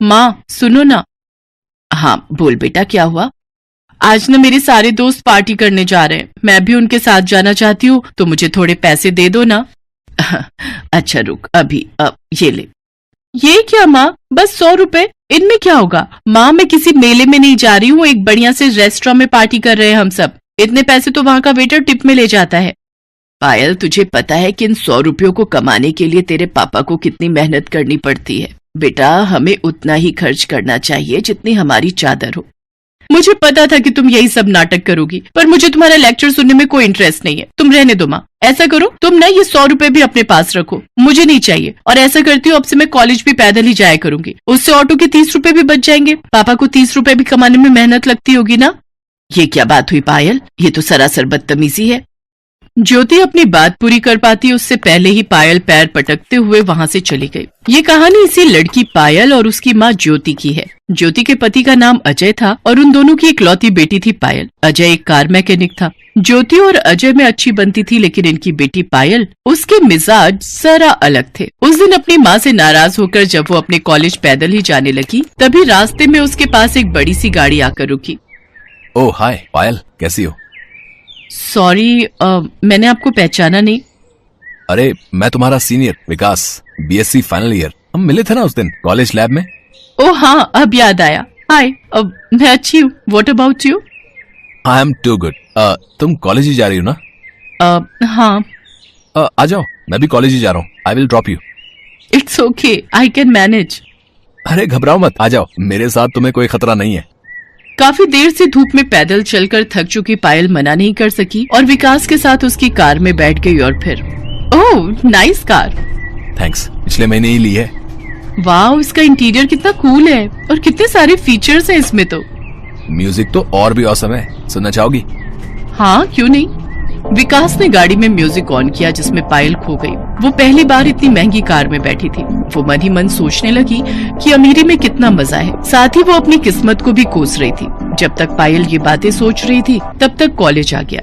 माँ सुनो ना। हाँ बोल बेटा, क्या हुआ? आज ना मेरे सारे दोस्त पार्टी करने जा रहे हैं, मैं भी उनके साथ जाना चाहती हूँ, तो मुझे थोड़े पैसे दे दो ना। अच्छा रुक, अभी ये ले। ये क्या माँ, बस 100 रुपए, इनमें क्या होगा? माँ मैं किसी मेले में नहीं जा रही हूँ, एक बढ़िया से रेस्टोरेंट में पार्टी कर रहे हैं हम सब। इतने पैसे तो वहाँ का वेटर टिप में ले जाता है। पायल तुझे पता है कि इन 100 रुपयों को कमाने के लिए तेरे पापा को कितनी मेहनत करनी पड़ती है। बेटा हमें उतना ही खर्च करना चाहिए जितनी हमारी चादर हो। मुझे पता था कि तुम यही सब नाटक करोगी, पर मुझे तुम्हारा लेक्चर सुनने में कोई इंटरेस्ट नहीं है। तुम रहने दो माँ। ऐसा करो तुम ना ये 100 रुपए भी अपने पास रखो, मुझे नहीं चाहिए। और ऐसा करती हूँ अब से मैं कॉलेज भी पैदल ही जाया करूंगी, उससे ऑटो के 30 रुपए भी बच जाएंगे। पापा को 30 रुपए भी कमाने में मेहनत लगती होगी ना। ये क्या बात हुई पायल, ये तो सरासर बदतमीजी है। ज्योति अपनी बात पूरी कर पाती उससे पहले ही पायल पैर पटकते हुए वहां से चली गई। ये कहानी इसी लड़की पायल और उसकी माँ ज्योति की है। ज्योति के पति का नाम अजय था और उन दोनों की इकलौती बेटी थी पायल। अजय एक कार मैकेनिक था। ज्योति और अजय में अच्छी बनती थी, लेकिन इनकी बेटी पायल, उसके मिजाज जरा अलग थे। उस दिन अपनी माँ से नाराज होकर जब वो अपने कॉलेज पैदल ही जाने लगी, तभी रास्ते में उसके पास एक बड़ी सी गाड़ी आकर रुकी। ओह हाय पायल, कैसी हो? सॉरी, मैंने आपको पहचाना नहीं। अरे मैं तुम्हारा सीनियर विकास, बीएससी फाइनल ईयर। हम मिले थे ना उस दिन कॉलेज लैब में। ओह हाँ, अब याद आया। हाय, मैं अच्छी हूँ। What about you? I am too good. तुम कॉलेज ही जा रही हो ना? हाँ। आ जाओ, मैं भी कॉलेज ही जा रहा हूँ। I will drop you. It's okay, I can manage. अरे घबराओ मत, आ जाओ, मेरे साथ तुम्हें कोई खतरा नहीं है। काफी देर से धूप में पैदल चलकर थक चुकी पायल मना नहीं कर सकी और विकास के साथ उसकी कार में बैठ गई। और फिर ओह नाइस कार। थैंक्स, पिछले महीने ही ली है। वाह, इसका इंटीरियर कितना कूल है और कितने सारे फीचर्स हैं इसमें तो। म्यूजिक तो और भी औसम है, सुनना चाहोगी? हाँ क्यों नहीं। विकास ने गाड़ी में म्यूजिक ऑन किया जिसमें पायल खो गई। वो पहली बार इतनी महंगी कार में बैठी थी। वो मन ही मन सोचने लगी कि अमीरी में कितना मजा है। साथ ही वो अपनी किस्मत को भी कोस रही थी। जब तक पायल ये बातें सोच रही थी तब तक कॉलेज आ गया।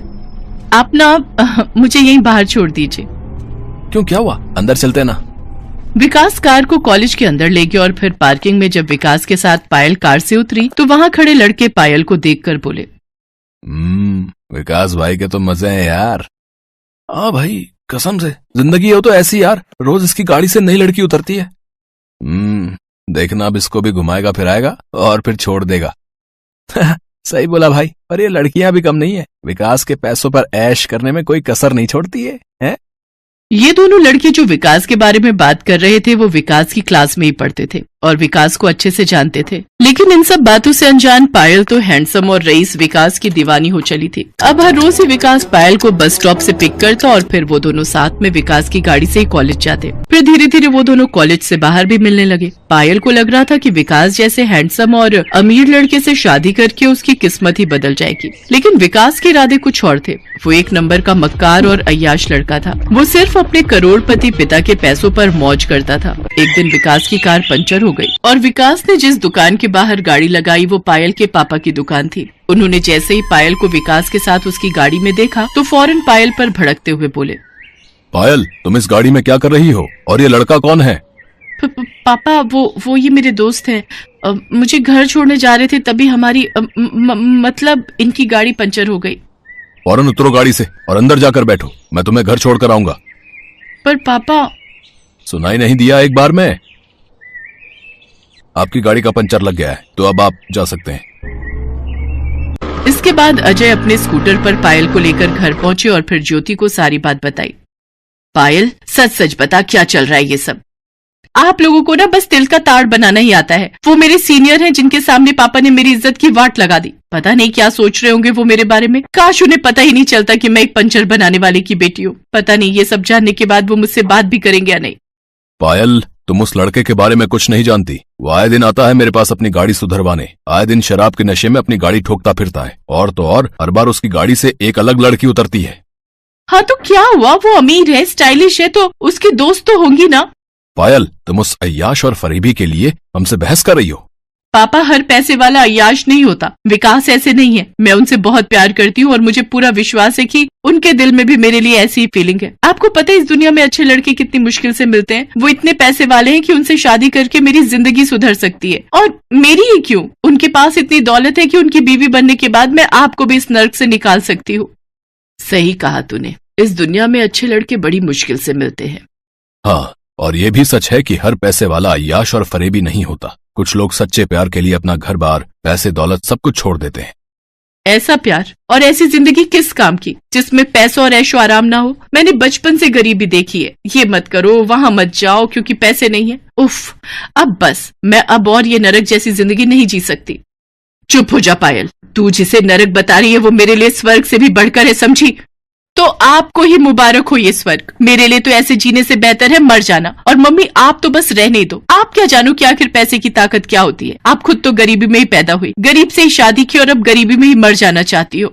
आप ना मुझे यहीं बाहर छोड़ दीजिए। क्यों, क्या हुआ? अंदर चलते ना। विकास कार को कॉलेज के अंदर ले गया और फिर पार्किंग में जब विकास के साथ पायल कार से उतरी तो वहाँ खड़े लड़के पायल को देखकर बोले, विकास भाई के तो मजे हैं यार। हाँ भाई, कसम से जिंदगी हो तो ऐसी यार, रोज इसकी गाड़ी से नई लड़की उतरती है। देखना अब इसको भी घुमाएगा फिराएगा और फिर छोड़ देगा। सही बोला भाई, पर ये लड़कियां भी कम नहीं है, विकास के पैसों पर ऐश करने में कोई कसर नहीं छोड़ती है, हैं? ये दोनों लड़के जो विकास के बारे में बात कर रहे थे वो विकास की क्लास में ही पढ़ते थे और विकास को अच्छे से जानते थे। लेकिन इन सब बातों से अनजान पायल तो हैंडसम और रईस विकास की दीवानी हो चली थी। अब हर रोज ही विकास पायल को बस स्टॉप से पिक करता और फिर वो दोनों साथ में विकास की गाड़ी से ही कॉलेज जाते। फिर धीरे धीरे वो दोनों कॉलेज से बाहर भी मिलने लगे। पायल को लग रहा था कि विकास जैसे हैंडसम और अमीर लड़के से शादी करके उसकी किस्मत ही बदल जाएगी, लेकिन विकास के इरादे कुछ और थे। वो एक नंबर का मक्कार और अय्याश लड़का था। वो सिर्फ अपने करोड़पति पिता के पैसों पर मौज करता था। एक दिन विकास की कार पंचर हो गई और विकास ने जिस दुकान के बाहर गाड़ी लगाई वो पायल के पापा की दुकान थी। उन्होंने जैसे ही पायल को विकास के साथ उसकी गाड़ी में देखा तो फौरन पायल पर भड़कते हुए बोले, पायल तुम इस गाड़ी में क्या कर रही हो और ये लड़का कौन है? पापा वो ये मेरे दोस्त हैं। मुझे घर छोड़ने जा रहे थे तभी हमारी मतलब इनकी गाड़ी पंचर हो गई। फौरन उतरो गाड़ी से और अंदर जाकर बैठो, मैं तुम्हें घर छोड़कर आऊंगा। पर पापा। सुनाई नहीं दिया एक बार में? आपकी गाड़ी का पंचर लग गया है तो अब आप जा सकते हैं। इसके बाद अजय अपने स्कूटर पर पायल को लेकर घर पहुंचे और फिर ज्योति को सारी बात बताई। पायल सच सच बता, क्या चल रहा है ये सब? आप लोगों को ना बस तिल का ताड़ बनाना ही आता है। वो मेरे सीनियर हैं जिनके सामने पापा ने मेरी इज्जत की वाट लगा दी। पता नहीं क्या सोच रहे होंगे वो मेरे बारे में। काश उन्हें पता ही नहीं चलता कि मैं एक पंचर बनाने वाले की बेटी हूँ। पता नहीं ये सब जानने के बाद वो मुझसे बात भी करेंगे या नहीं। पायल तुम उस लड़के के बारे में कुछ नहीं जानती। वो आए दिन आता है मेरे पास अपनी गाड़ी सुधरवाने, आए दिन शराब के नशे में अपनी गाड़ी ठोकता फिरता है और तो और हर बार उसकी गाड़ी से एक अलग लड़की उतरती है। हाँ तो क्या हुआ, वो अमीर है, स्टाइलिश है, तो उसकी दोस्त तो होंगी ना। पायल तुम उस अय्याश और फरीबी के लिए हमसे बहस कर रही हो? पापा हर पैसे वाला अय्याश नहीं होता, विकास ऐसे नहीं है। मैं उनसे बहुत प्यार करती हूँ और मुझे पूरा विश्वास है कि उनके दिल में भी मेरे लिए ऐसी ही फीलिंग है। आपको पता है इस दुनिया में अच्छे लड़के कितनी मुश्किल से मिलते हैं। वो इतने पैसे वाले हैं कि उनसे शादी करके मेरी जिंदगी सुधर सकती है, और मेरी ही क्यों, उनके पास इतनी दौलत है कि उनकी बीवी बनने के बाद मैं आपको भी इस नर्क से निकाल सकती हूँ। सही कहा तूने, इस दुनिया में अच्छे लड़के बड़ी मुश्किल से मिलते हैं। हाँ, और ये भी सच है कि हर पैसे वाला अय्याश और फरेबी नहीं होता। कुछ लोग सच्चे प्यार के लिए अपना घर बार, पैसे दौलत सब कुछ छोड़ देते हैं। ऐसा प्यार और ऐसी जिंदगी किस काम की जिसमें पैसों और ऐशो आराम ना हो। मैंने बचपन से गरीबी देखी है। ये मत करो, वहां मत जाओ क्योंकि पैसे नहीं है। उफ, अब बस, मैं अब और ये नरक जैसी जिंदगी नहीं जी सकती। चुप हो जा पायल, तू जिसे नरक बता रही है वो मेरे लिए स्वर्ग से भी बढ़कर है, समझी? तो आपको ही मुबारक हो ये स्वर्ग। मेरे लिए तो ऐसे जीने से बेहतर है मर जाना। और मम्मी, आप तो बस रहने दो। आप क्या जानो कि आखिर पैसे की ताकत क्या होती है। आप खुद तो गरीबी में ही पैदा हुई, गरीब से ही शादी की और अब गरीबी में ही मर जाना चाहती हो।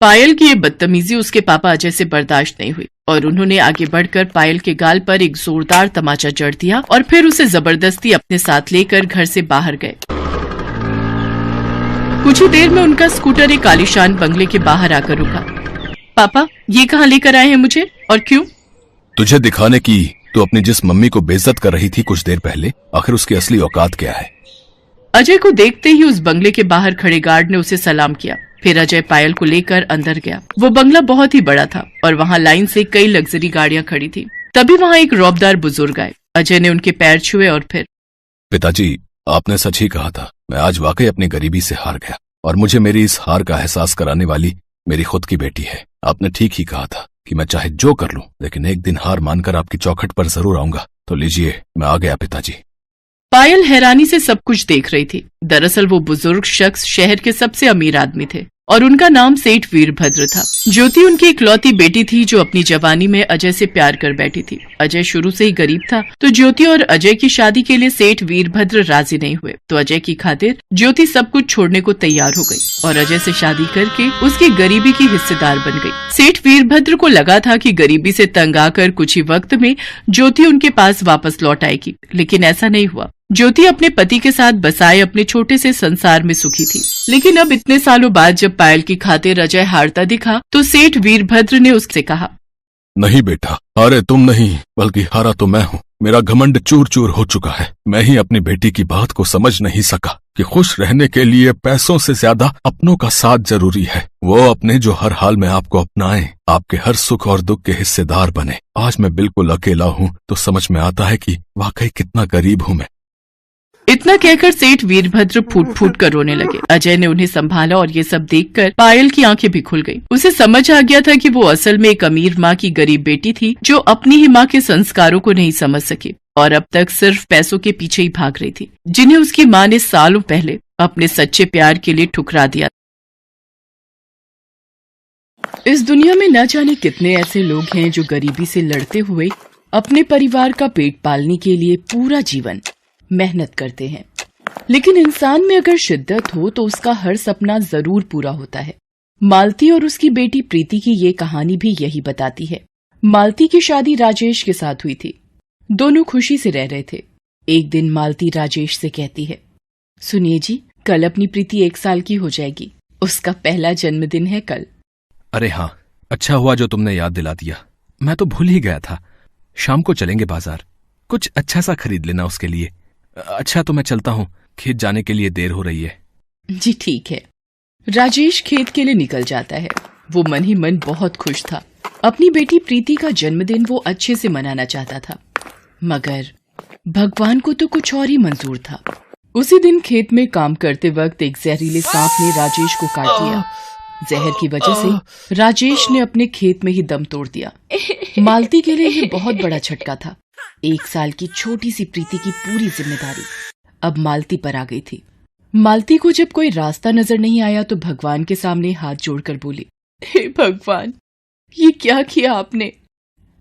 पायल की ये बदतमीजी उसके पापा अजय से बर्दाश्त नहीं हुई और उन्होंने आगे बढ़कर पायल के गाल पर एक जोरदार तमाचा जड़ दिया और फिर उसे जबरदस्ती अपने साथ लेकर घर से बाहर गए। कुछ ही देर में उनका स्कूटर एक आलीशान बंगले के बाहर आकर रुका। पापा, ये कहाँ लेकर आए हैं मुझे और क्यों? तुझे दिखाने की तू अपनी जिस मम्मी को बेइज्जत कर रही थी कुछ देर पहले, आखिर उसकी असली औकात क्या है। अजय को देखते ही उस बंगले के बाहर खड़े गार्ड ने उसे सलाम किया। फिर अजय पायल को लेकर अंदर गया। वो बंगला बहुत ही बड़ा था और वहाँ लाइन से कई लग्जरी गाड़ियां खड़ी थी। तभी वहाँ एक रौबदार बुजुर्ग आए। अजय ने उनके पैर छुए और फिर, पिताजी, आपने सच ही कहा था। मैं आज वाकई अपनी गरीबी से हार गया और मुझे मेरी इस हार का एहसास कराने वाली मेरी खुद की बेटी है। आपने ठीक ही कहा था कि मैं चाहे जो कर लूं, लेकिन एक दिन हार मानकर आपकी चौखट पर जरूर आऊंगा। तो लीजिए, मैं आ गया पिताजी। पायल हैरानी से सब कुछ देख रही थी। दरअसल वो बुजुर्ग शख्स शहर के सबसे अमीर आदमी थे और उनका नाम सेठ वीरभद्र था। ज्योति उनकी इकलौती बेटी थी जो अपनी जवानी में अजय से प्यार कर बैठी थी। अजय शुरू से ही गरीब था तो ज्योति और अजय की शादी के लिए सेठ वीरभद्र राजी नहीं हुए। तो अजय की खातिर ज्योति सब कुछ छोड़ने को तैयार हो गई और अजय से शादी करके उसकी गरीबी की हिस्सेदार बन गई। सेठ वीरभद्र को लगा था कि गरीबी से तंग आकर कुछ ही वक्त में ज्योति उनके पास वापस लौट आएगी, लेकिन ऐसा नहीं हुआ। ज्योति अपने पति के साथ बसाए अपने छोटे से संसार में सुखी थी। लेकिन अब इतने सालों बाद जब पायल की खातिर अजय हारता दिखा तो सेठ वीरभद्र ने उससे कहा, नहीं बेटा, हारे तुम नहीं बल्कि हारा तो मैं हूँ। मेरा घमंड चूर चूर हो चुका है। मैं ही अपनी बेटी की बात को समझ नहीं सका कि खुश रहने के लिए पैसों से ज्यादा अपनों का साथ जरूरी है। वो अपने जो हर हाल में आपको अपनाए, आपके हर सुख और दुख के हिस्सेदार बने। आज मैं बिल्कुल अकेला हूँ तो समझ में आता है कि वाकई कितना गरीब हूँ मैं। इतना कहकर सेठ वीरभद्र फूट फूट कर रोने लगे। अजय ने उन्हें संभाला और ये सब देखकर पायल की आंखें भी खुल गईं। उसे समझ आ गया था कि वो असल में एक अमीर माँ की गरीब बेटी थी जो अपनी ही माँ के संस्कारों को नहीं समझ सकी और अब तक सिर्फ पैसों के पीछे ही भाग रही थी, जिन्हें उसकी माँ ने सालों पहले अपने सच्चे प्यार के लिए ठुकरा दिया। इस दुनिया में न जाने कितने ऐसे लोग हैं जो गरीबी से लड़ते हुए अपने परिवार का पेट पालने के लिए पूरा जीवन मेहनत करते हैं। लेकिन इंसान में अगर शिद्दत हो तो उसका हर सपना जरूर पूरा होता है। मालती और उसकी बेटी प्रीति की ये कहानी भी यही बताती है। मालती की शादी राजेश के साथ हुई थी। दोनों खुशी से रह रहे थे। एक दिन मालती राजेश से कहती है, सुनिए जी, कल अपनी प्रीति 1 साल की हो जाएगी। उसका पहला जन्मदिन है कल। अरे हाँ, अच्छा हुआ जो तुमने याद दिला दिया। मैं तो भूल ही गया था। शाम को चलेंगे बाजार, कुछ अच्छा सा खरीद लेना उसके लिए। अच्छा, तो मैं चलता हूँ, खेत जाने के लिए देर हो रही है। जी ठीक है। राजेश खेत के लिए निकल जाता है। वो मन ही मन बहुत खुश था। अपनी बेटी प्रीति का जन्मदिन वो अच्छे से मनाना चाहता था, मगर भगवान को तो कुछ और ही मंजूर था। उसी दिन खेत में काम करते वक्त एक जहरीले सांप ने राजेश को काट लिया। जहर की वजह से राजेश ने अपने खेत में ही दम तोड़ दिया। मालती के लिए ये बहुत बड़ा झटका था। 1 साल की छोटी सी प्रीति की पूरी जिम्मेदारी अब मालती पर आ गई थी। मालती को जब कोई रास्ता नजर नहीं आया तो भगवान के सामने हाथ जोड़कर बोली, हे भगवान, ये क्या किया आपने?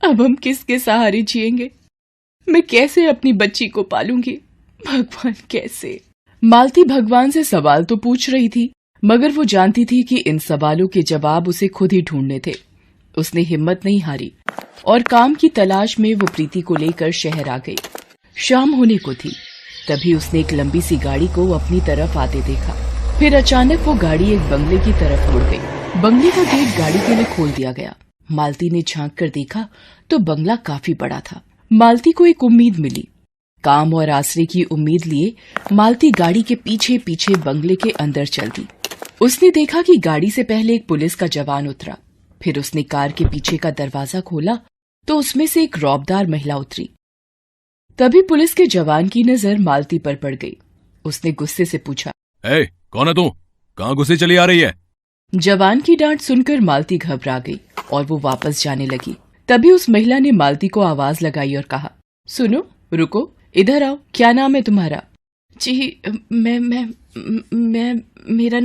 अब हम किसके सहारे जिएंगे? मैं कैसे अपनी बच्ची को पालूंगी? भगवान कैसे? मालती भगवान से सवाल तो पूछ रही थी, मगर वो जानती थी कि इन सवालों के जवाब उसे खुद ही ढूंढने थे। उसने हिम्मत नहीं हारी और काम की तलाश में वो प्रीति को लेकर शहर आ गई। शाम होने को थी। तभी उसने एक लंबी सी गाड़ी को अपनी तरफ आते देखा। फिर अचानक वो गाड़ी एक बंगले की तरफ मुड़ गई। बंगले का गेट गाड़ी के लिए खोल दिया गया। मालती ने झांक कर देखा तो बंगला काफी बड़ा था। मालती को एक उम्मीद मिली। काम और आसरे की उम्मीद लिए मालती गाड़ी के पीछे पीछे बंगले के अंदर चल दी। उसने देखा कि गाड़ी से पहले एक पुलिस का जवान उतरा। फिर उसने कार के पीछे का दरवाजा खोला तो उसमें से एक रौबदार महिला उतरी। तभी पुलिस के जवान की नजर मालती पर पड़ गई। उसने गुस्से से पूछा, ए, कौन है तू? कहाँ घुसी चली आ रही है? जवान की डांट सुनकर मालती घबरा गई और वो वापस जाने लगी। तभी उस महिला ने मालती को आवाज लगाई और कहा, सुनो, रुको, इधर आओ, क्या नाम है तुम्हारा? जी, मैं मेरा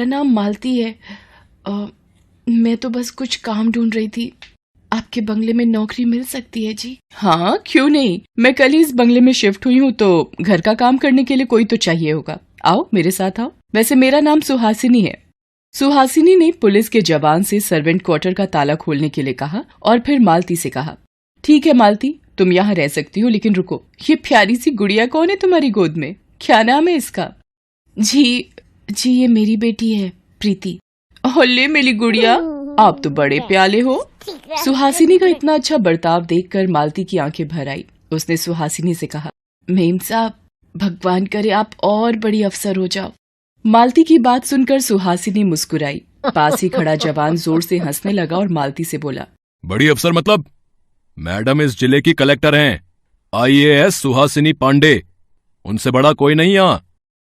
नाम मालती है। मैं तो बस कुछ काम ढूंढ रही थी। आपके बंगले में नौकरी मिल सकती है जी? हाँ, क्यों नहीं। मैं कल ही इस बंगले में शिफ्ट हुई हूँ तो घर का काम करने के लिए कोई तो चाहिए होगा। आओ, मेरे साथ आओ। वैसे मेरा नाम सुहासिनी है। सुहासिनी ने पुलिस के जवान से सर्वेंट क्वार्टर का ताला खोलने के लिए कहा और फिर मालती से कहा, ठीक है मालती, तुम यहाँ रह सकती हो, लेकिन रुको, ये प्यारी सी गुड़िया कौन है तुम्हारी गोद में? क्या नाम है इसका? जी, ये मेरी बेटी है, प्रीति। ओले मेरी गुड़िया, आप तो बड़े प्याले हो। सुहासिनी का इतना अच्छा बर्ताव देखकर मालती की आंखें भर आई। उसने सुहासिनी से कहा, मेम साहब, भगवान करे आप और बड़ी अफसर हो जाओ। मालती की बात सुनकर सुहासिनी मुस्कुराई। पास ही खड़ा जवान जोर से हंसने लगा और मालती से बोला, बड़ी अफसर मतलब? मैडम इस जिले की कलेक्टर हैं, IAS सुहासिनी पांडे। उनसे बड़ा कोई नहीं यहाँ।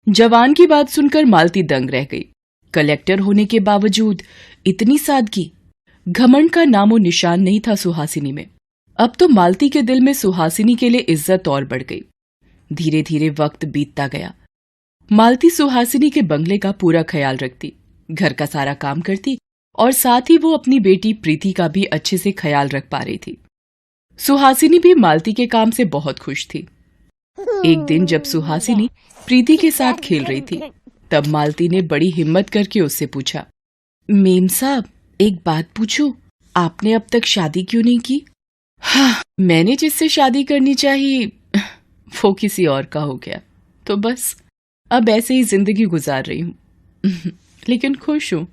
जवान की बात सुनकर मालती दंग रह गई। कलेक्टर होने के बावजूद इतनी सादगी, घमंड का नामो निशान नहीं था सुहासिनी में। अब तो मालती के दिल में सुहासिनी के लिए इज्जत और बढ़ गई। धीरे धीरे वक्त बीतता गया। मालती सुहासिनी के बंगले का पूरा ख्याल रखती, घर का सारा काम करती और साथ ही वो अपनी बेटी प्रीति का भी अच्छे से ख्याल रख पा रही थी। सुहासिनी भी मालती के काम से बहुत खुश थी। एक दिन जब सुहासिनी प्रीति के साथ खेल रही थी, तब मालती ने बड़ी हिम्मत करके उससे पूछा, मेम साहब, एक बात पूछूं, आपने अब तक शादी क्यों नहीं की? हाँ, मैंने जिससे शादी करनी चाहिए वो किसी और का हो गया, तो बस अब ऐसे ही जिंदगी गुजार रही हूँ लेकिन खुश हूँ।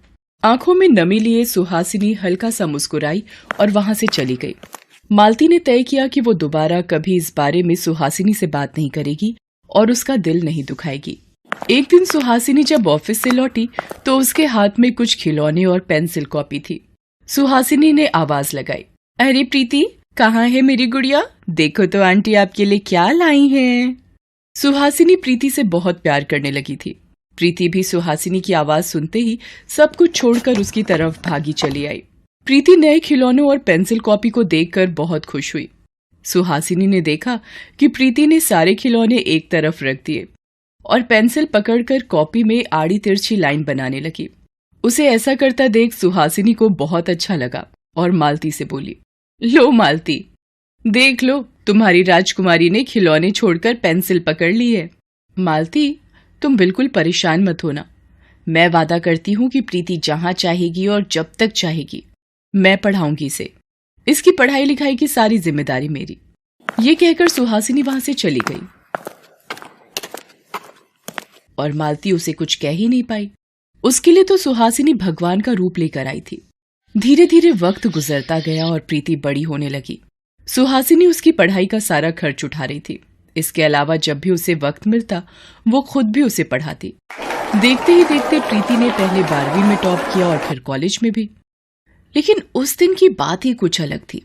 आंखों में नमी लिए सुहासिनी हल्का सा मुस्कुराई और वहां से चली गई। मालती ने तय किया कि वो दोबारा कभी इस बारे में सुहासिनी से बात नहीं करेगी और उसका दिल नहीं दुखाएगी। एक दिन सुहासिनी जब ऑफिस से लौटी तो उसके हाथ में कुछ खिलौने और पेंसिल कॉपी थी। सुहासिनी ने आवाज लगाई, अरे प्रीति, कहाँ है मेरी गुड़िया? देखो तो आंटी आपके लिए क्या लाई हैं। सुहासिनी प्रीति से बहुत प्यार करने लगी थी। प्रीति भी सुहासिनी की आवाज सुनते ही सब कुछ छोड़कर उसकी तरफ भागी चली आई। प्रीति नए खिलौनों और पेंसिल कॉपी को देखकर बहुत खुश हुई। सुहासिनी ने देखा कि प्रीति ने सारे खिलौने एक तरफ रख दिए और पेंसिल पकड़कर कॉपी में आड़ी तिरछी लाइन बनाने लगी। उसे ऐसा करता देख सुहासिनी को बहुत अच्छा लगा और मालती से बोली, लो मालती, देख लो, तुम्हारी राजकुमारी ने खिलौने छोड़कर पेंसिल पकड़ ली है। मालती, तुम बिल्कुल परेशान मत होना। मैं वादा करती हूँ कि प्रीति जहाँ चाहेगी और जब तक चाहेगी मैं पढ़ाऊंगी इसे। इसकी पढ़ाई लिखाई की सारी जिम्मेदारी मेरी। ये कहकर सुहासिनी वहां से चली गई और मालती उसे कुछ कह ही नहीं पाई। उसके लिए तो सुहासिनी भगवान का रूप लेकर आई थी। धीरे धीरे वक्त गुजरता गया और प्रीति बड़ी होने लगी। सुहासिनी उसकी पढ़ाई का सारा खर्च उठा रही थी। इसके अलावा जब भी उसे वक्त मिलता वो खुद भी उसे पढ़ाती। देखते ही देखते प्रीति ने पहले 12वीं में टॉप किया और फिर कॉलेज में भी। लेकिन उस दिन की बात ही कुछ अलग थी।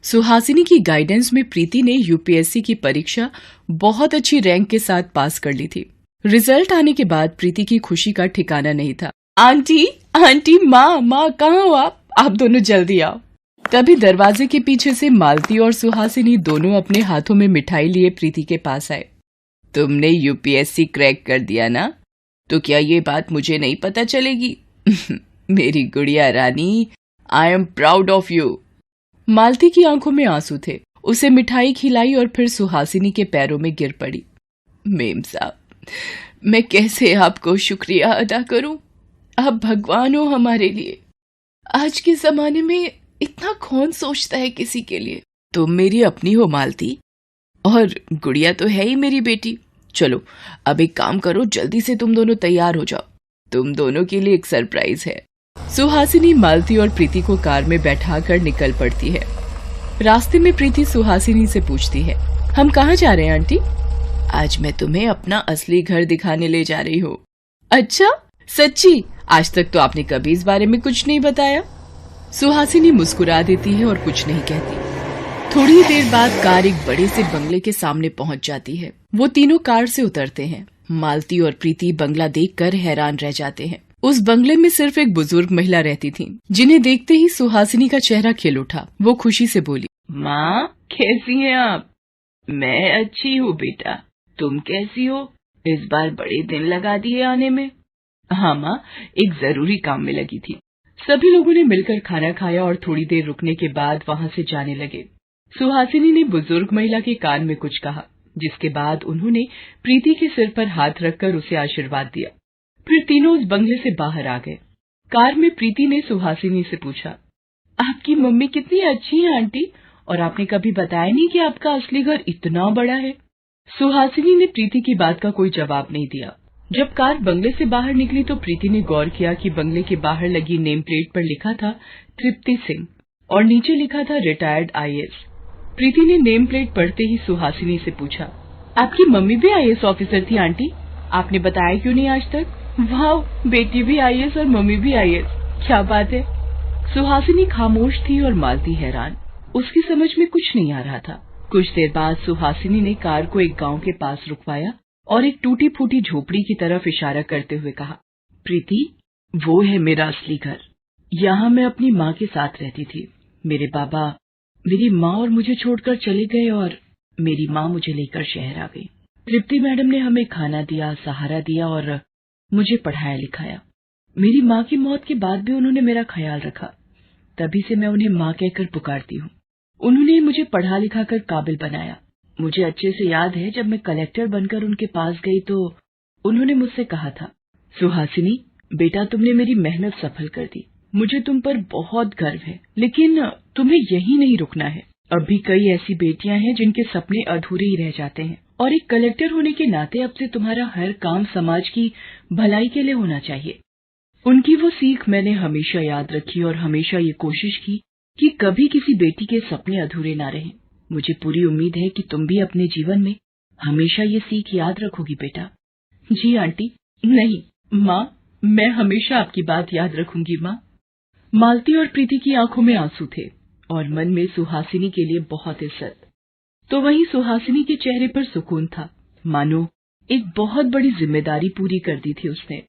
सुहासिनी की गाइडेंस में प्रीति ने यूपीएससी की परीक्षा बहुत अच्छी रैंक के साथ पास कर ली थी। रिजल्ट आने के बाद प्रीति की खुशी का ठिकाना नहीं था। आंटी, आंटी, माँ, कहाँ हो आप दोनों जल्दी आओ। तभी दरवाजे के पीछे से मालती और सुहासिनी दोनों अपने हाथों में मिठाई लिए प्रीति के पास आए। तुमने यूपीएससी क्रैक कर दिया ना, तो क्या ये बात मुझे नहीं पता चलेगी? मेरी गुड़िया रानी, I am proud of you. Malti की आंखों में आंसू थे। उसे मिठाई खिलाई और फिर सुहासिनी के पैरों में गिर पड़ी। मेम साहब, मैं कैसे आपको शुक्रिया अदा करूं? आप भगवान हो हमारे लिए। आज के जमाने में इतना कौन सोचता है किसी के लिए। तुम मेरी अपनी हो मालती, और गुड़िया तो है ही मेरी बेटी। चलो अब एक काम करो, जल्दी से तुम दोनों तैयार हो जाओ, तुम दोनों के लिए एक सरप्राइज है। सुहासिनी मालती और प्रीति को कार में बैठाकर निकल पड़ती है। रास्ते में प्रीति सुहासिनी से पूछती है, हम कहाँ जा रहे हैं आंटी? आज मैं तुम्हें अपना असली घर दिखाने ले जा रही हूँ। अच्छा सच्ची? आज तक तो आपने कभी इस बारे में कुछ नहीं बताया। सुहासिनी मुस्कुरा देती है और कुछ नहीं कहती। थोड़ी देर बाद कार एक बड़े से बंगले के सामने पहुंच जाती है। वो तीनों कार से उतरते हैं। मालती और प्रीति बंगला देखकर हैरान रह जाते हैं। उस बंगले में सिर्फ एक बुजुर्ग महिला रहती थी, जिन्हें देखते ही सुहासिनी का चेहरा खिल उठा। वो खुशी से बोली, माँ कैसी हैं आप? मैं अच्छी हूँ बेटा, तुम कैसी हो? इस बार बड़े दिन लगा दिए आने में। हाँ माँ, एक जरूरी काम में लगी थी। सभी लोगों ने मिलकर खाना खाया और थोड़ी देर रुकने के बाद वहाँ से जाने लगे। सुहासिनी ने बुजुर्ग महिला के कान में कुछ कहा, जिसके बाद उन्होंने प्रीति के सिर पर हाथ रखकर उसे आशीर्वाद दिया। फिर तीनों उस बंगले से बाहर आ गए। कार में प्रीति ने सुहासिनी से पूछा, आपकी मम्मी कितनी अच्छी है आंटी, और आपने कभी बताया नहीं कि आपका असली घर इतना बड़ा है। सुहासिनी ने प्रीति की बात का कोई जवाब नहीं दिया। जब कार बंगले से बाहर निकली तो प्रीति ने गौर किया कि बंगले के बाहर लगी नेम प्लेट पर लिखा था तृप्ति सिंह और नीचे लिखा था रिटायर्ड आईएएस। प्रीति ने नेम प्लेट पढ़ते ही सुहासिनी से पूछा, आपकी मम्मी भी आईएएस ऑफिसर थी आंटी? आपने बताया क्यों नहीं आज तक? वाह, बेटी भी आईएएस और मम्मी भी आईएएस, क्या बात है। सुहासिनी खामोश थी और मालती हैरान। उसकी समझ में कुछ नहीं आ रहा था। कुछ देर बाद सुहासिनी ने कार को एक गांव के पास रुकवाया और एक टूटी फूटी झोपड़ी की तरफ इशारा करते हुए कहा, प्रीति वो है मेरा असली घर। यहाँ मैं अपनी माँ के साथ रहती थी। मेरे बाबा मेरी माँ और मुझे छोड़कर चले गए और मेरी माँ मुझे लेकर शहर आ गई। तृप्ति मैडम ने हमें खाना दिया, सहारा दिया और मुझे पढ़ाया लिखाया। मेरी माँ की मौत के बाद भी उन्होंने मेरा ख्याल रखा, तभी से मैं उन्हें माँ कहकर पुकारती हूँ। उन्होंने मुझे पढ़ा लिखा कर काबिल बनाया। मुझे अच्छे से याद है जब मैं कलेक्टर बनकर उनके पास गई तो उन्होंने मुझसे कहा था, सुहासिनी बेटा तुमने मेरी मेहनत सफल कर दी, मुझे तुम पर बहुत गर्व है, लेकिन तुम्हें यही नहीं रुकना है। अब भी कई ऐसी बेटियां हैं जिनके सपने अधूरे ही रह जाते हैं और एक कलेक्टर होने के नाते अब से तुम्हारा हर काम समाज की भलाई के लिए होना चाहिए। उनकी वो सीख मैंने हमेशा याद रखी और हमेशा ये कोशिश की कि कभी किसी बेटी के सपने अधूरे ना रहें। मुझे पूरी उम्मीद है कि तुम भी अपने जीवन में हमेशा ये सीख याद रखोगी बेटा। जी आंटी। नहीं माँ, मैं हमेशा आपकी बात याद रखूंगी माँ। मालती और प्रीति की आंखों में आंसू थे और मन में सुहासिनी के लिए बहुत इज्जत। तो वहीं सुहासिनी के चेहरे पर सुकून था, मानो एक बहुत बड़ी जिम्मेदारी पूरी कर दी थी उसने।